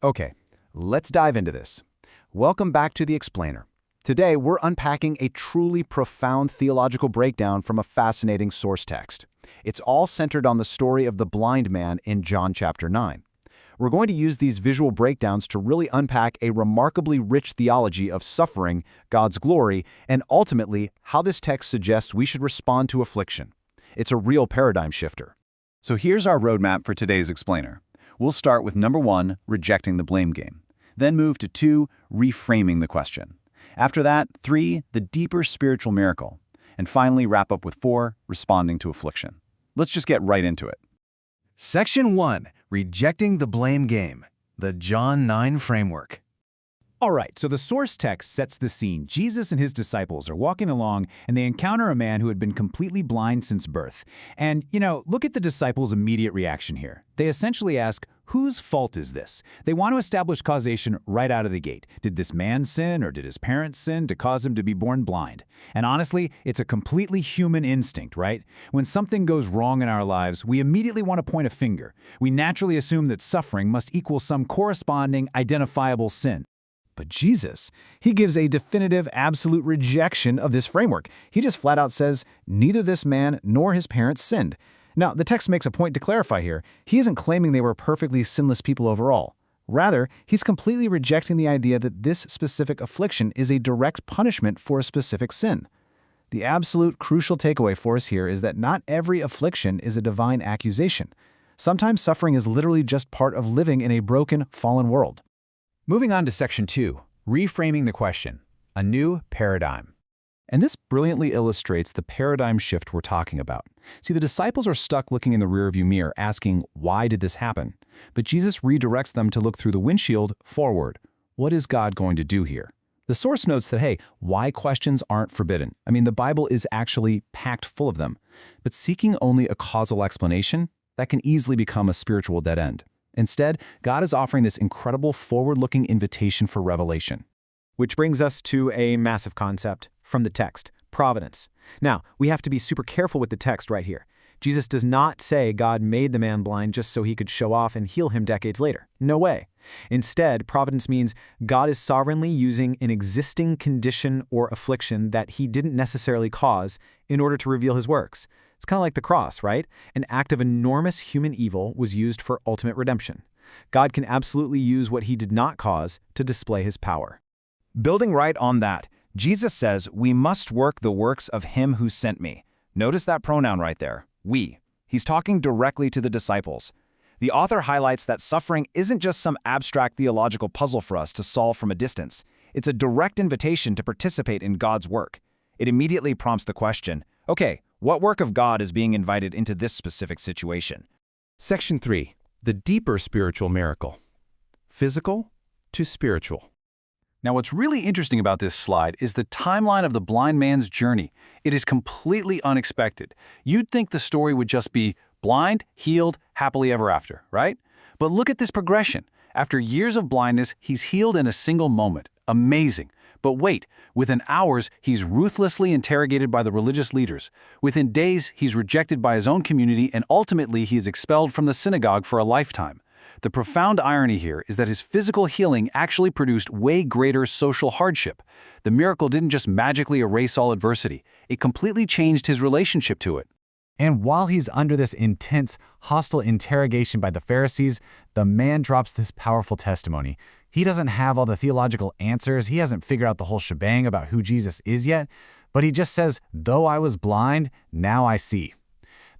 Okay, let's dive into this. Welcome back to The Explainer. Today, we're unpacking a truly profound theological breakdown from a fascinating source text. It's all centered on the story of the blind man in John chapter 9. We're going to use these visual breakdowns to really unpack a remarkably rich theology of suffering, God's glory, and ultimately how this text suggests we should respond to affliction. It's a real paradigm shifter. So here's our roadmap for today's Explainer. We'll start with number 1, rejecting the blame game. Then move to 2, reframing the question. After that, 3, the deeper spiritual miracle. And finally, wrap up with 4, responding to affliction. Let's just get right into it. Section 1. Rejecting the blame game. The John 9 framework. All right, so the source text sets the scene. Jesus and his disciples are walking along, and they encounter a man who had been completely blind since birth. And, look at the disciples' immediate reaction here. They essentially ask, whose fault is this? They want to establish causation right out of the gate. Did this man sin, or did his parents sin to cause him to be born blind? And honestly, it's a completely human instinct, right? When something goes wrong in our lives, we immediately want to point a finger. We naturally assume that suffering must equal some corresponding, identifiable sin. But Jesus, he gives a definitive, absolute rejection of this framework. He just flat out says, neither this man nor his parents sinned. Now, the text makes a point to clarify here. He isn't claiming they were perfectly sinless people overall. Rather, he's completely rejecting the idea that this specific affliction is a direct punishment for a specific sin. The absolute crucial takeaway for us here is that not every affliction is a divine accusation. Sometimes suffering is literally just part of living in a broken, fallen world. Moving on to Section 2, reframing the question, a new paradigm. And this brilliantly illustrates the paradigm shift we're talking about. See, the disciples are stuck looking in the rearview mirror asking, why did this happen? But Jesus redirects them to look through the windshield forward. What is God going to do here? The source notes that, hey, why questions aren't forbidden. The Bible is actually packed full of them. But seeking only a causal explanation, that can easily become a spiritual dead end. Instead, God is offering this incredible forward-looking invitation for revelation. Which brings us to a massive concept from the text, providence. Now, we have to be super careful with the text right here. Jesus does not say God made the man blind just so he could show off and heal him decades later. No way. Instead, providence means God is sovereignly using an existing condition or affliction that he didn't necessarily cause in order to reveal his works. It's kind of like the cross, right? An act of enormous human evil was used for ultimate redemption. God can absolutely use what he did not cause to display his power. Building right on that, Jesus says, we must work the works of him who sent me. Notice that pronoun right there, we. He's talking directly to the disciples. The author highlights that suffering isn't just some abstract theological puzzle for us to solve from a distance. It's a direct invitation to participate in God's work. It immediately prompts the question, okay, what work of God is being invited into this specific situation? Section 3, the deeper spiritual miracle. Physical to spiritual. Now, what's really interesting about this slide is the timeline of the blind man's journey. It is completely unexpected. You'd think the story would just be blind, healed, happily ever after, right? But look at this progression. After years of blindness, he's healed in a single moment. Amazing. But wait, within hours, he's ruthlessly interrogated by the religious leaders. Within days, he's rejected by his own community, and ultimately, he is expelled from the synagogue for a lifetime. The profound irony here is that his physical healing actually produced way greater social hardship. The miracle didn't just magically erase all adversity, it completely changed his relationship to it. And while he's under this intense, hostile interrogation by the Pharisees, the man drops this powerful testimony. He doesn't have all the theological answers, he hasn't figured out the whole shebang about who Jesus is yet, but he just says, though I was blind, now I see.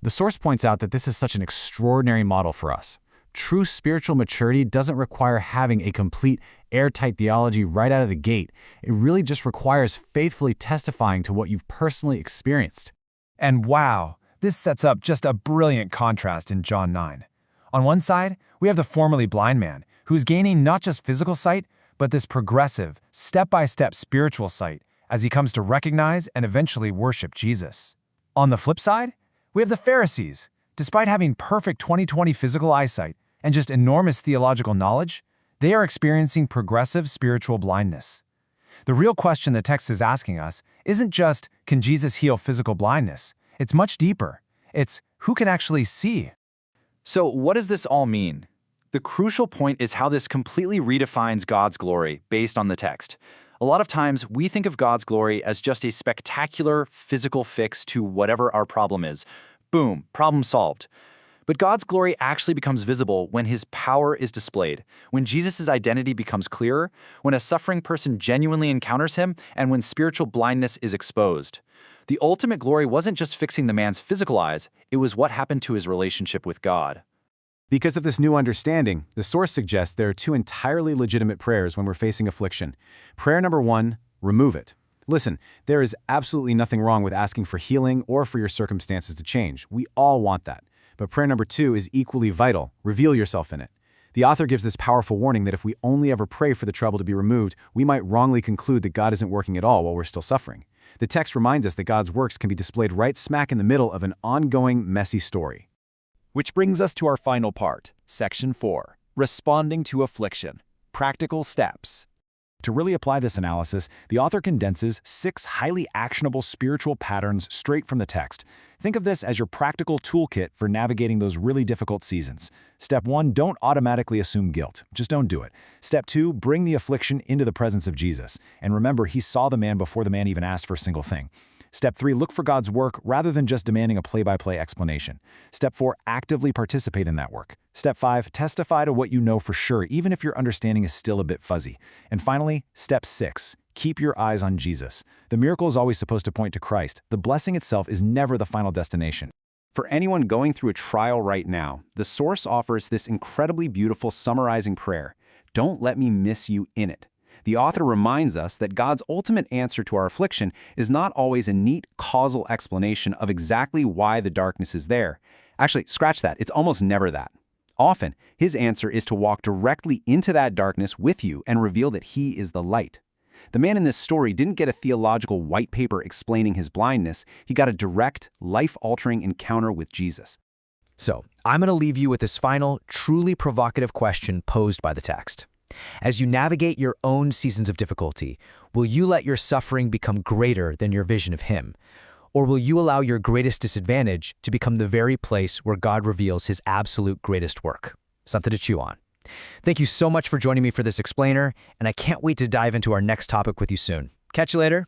The source points out that this is such an extraordinary model for us. True spiritual maturity doesn't require having a complete, airtight theology right out of the gate. It really just requires faithfully testifying to what you've personally experienced. And wow, this sets up just a brilliant contrast in John 9. On one side, we have the formerly blind man, who's gaining not just physical sight, but this progressive, step-by-step spiritual sight as he comes to recognize and eventually worship Jesus. On the flip side, we have the Pharisees. Despite having perfect 20/20 physical eyesight and just enormous theological knowledge, they are experiencing progressive spiritual blindness. The real question the text is asking us isn't just, can Jesus heal physical blindness? It's much deeper. It's, who can actually see? So what does this all mean? The crucial point is how this completely redefines God's glory based on the text. A lot of times, we think of God's glory as just a spectacular physical fix to whatever our problem is. Boom, problem solved. But God's glory actually becomes visible when his power is displayed, when Jesus' identity becomes clearer, when a suffering person genuinely encounters him, and when spiritual blindness is exposed. The ultimate glory wasn't just fixing the man's physical eyes, it was what happened to his relationship with God. Because of this new understanding, the source suggests there are two entirely legitimate prayers when we're facing affliction. Prayer number 1, remove it. Listen, there is absolutely nothing wrong with asking for healing or for your circumstances to change. We all want that. But prayer number 2 is equally vital. Reveal yourself in it. The author gives this powerful warning that if we only ever pray for the trouble to be removed, we might wrongly conclude that God isn't working at all while we're still suffering. The text reminds us that God's works can be displayed right smack in the middle of an ongoing, messy story. Which brings us to our final part, Section 4, Responding to Affliction, Practical Steps. To really apply this analysis, the author condenses 6 highly actionable spiritual patterns straight from the text. Think of this as your practical toolkit for navigating those really difficult seasons. Step 1, don't automatically assume guilt. Just don't do it. Step 2, bring the affliction into the presence of Jesus. And remember, he saw the man before the man even asked for a single thing. Step 3, look for God's work rather than just demanding a play-by-play explanation. Step 4, actively participate in that work. Step 5, testify to what you know for sure, even if your understanding is still a bit fuzzy. And finally, Step 6, keep your eyes on Jesus. The miracle is always supposed to point to Christ. The blessing itself is never the final destination. For anyone going through a trial right now, the source offers this incredibly beautiful summarizing prayer. Don't let me miss you in it. The author reminds us that God's ultimate answer to our affliction is not always a neat causal explanation of exactly why the darkness is there. Actually, scratch that. It's almost never that. Often, his answer is to walk directly into that darkness with you and reveal that he is the light. The man in this story didn't get a theological white paper explaining his blindness. He got a direct, life-altering encounter with Jesus. So, I'm going to leave you with this final, truly provocative question posed by the text. As you navigate your own seasons of difficulty, will you let your suffering become greater than your vision of him? Or will you allow your greatest disadvantage to become the very place where God reveals his absolute greatest work? Something to chew on. Thank you so much for joining me for this explainer, and I can't wait to dive into our next topic with you soon. Catch you later.